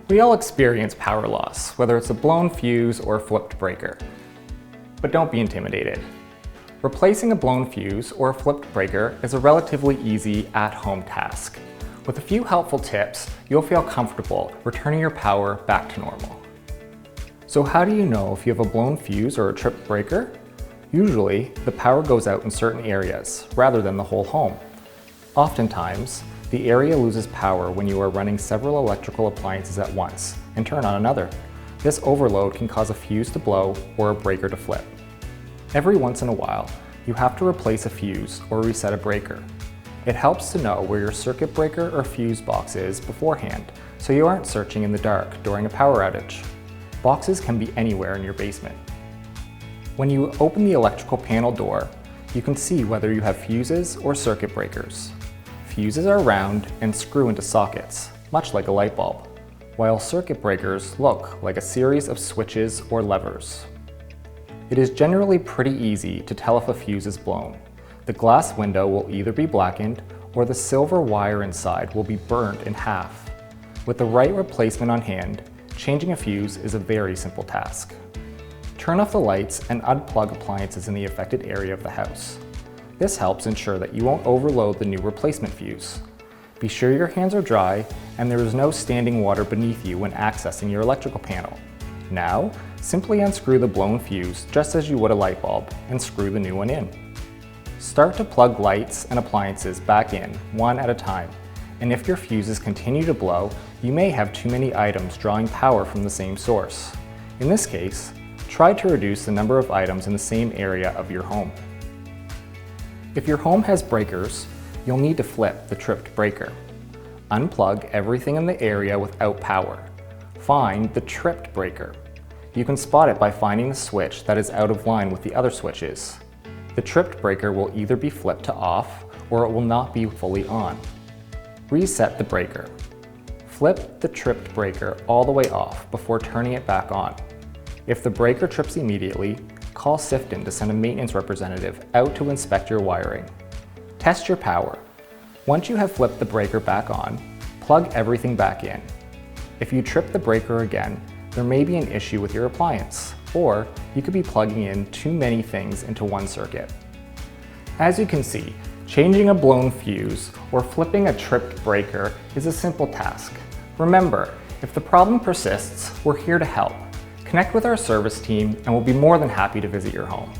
We all experience power loss, whether it's a blown fuse or a flipped breaker. But don't be intimidated. Replacing a blown fuse or a flipped breaker is a relatively easy at-home task. With a few helpful tips, you'll feel comfortable returning your power back to normal. So how do you know if you have a blown fuse or a tripped breaker? Usually, the power goes out in certain areas, rather than the whole home. Oftentimes, the area loses power when you are running several electrical appliances at once and turn on another. This overload can cause a fuse to blow or a breaker to flip. Every once in a while, you have to replace a fuse or reset a breaker. It helps to know where your circuit breaker or fuse box is beforehand, so you aren't searching in the dark during a power outage. Boxes can be anywhere in your basement. When you open the electrical panel door, you can see whether you have fuses or circuit breakers. Fuses are round and screw into sockets, much like a light bulb, while circuit breakers look like a series of switches or levers. It is generally pretty easy to tell if a fuse is blown. The glass window will either be blackened or the silver wire inside will be burned in half. With the right replacement on hand, changing a fuse is a very simple task. Turn off the lights and unplug appliances in the affected area of the house. This helps ensure that you won't overload the new replacement fuse. Be sure your hands are dry and there is no standing water beneath you when accessing your electrical panel. Now, simply unscrew the blown fuse just as you would a light bulb and screw the new one in. Start to plug lights and appliances back in one at a time, and if your fuses continue to blow, you may have too many items drawing power from the same source. In this case, try to reduce the number of items in the same area of your home. If your home has breakers, you'll need to flip the tripped breaker. Unplug everything in the area without power. Find the tripped breaker. You can spot it by finding the switch that is out of line with the other switches. The tripped breaker will either be flipped to off or it will not be fully on. Reset the breaker. Flip the tripped breaker all the way off before turning it back on. If the breaker trips immediately, call Sifton to send a maintenance representative out to inspect your wiring. Test your power. Once you have flipped the breaker back on, plug everything back in. If you trip the breaker again, there may be an issue with your appliance, or you could be plugging in too many things into one circuit. As you can see, changing a blown fuse or flipping a tripped breaker is a simple task. Remember, if the problem persists, we're here to help. Connect with our service team and we'll be more than happy to visit your home.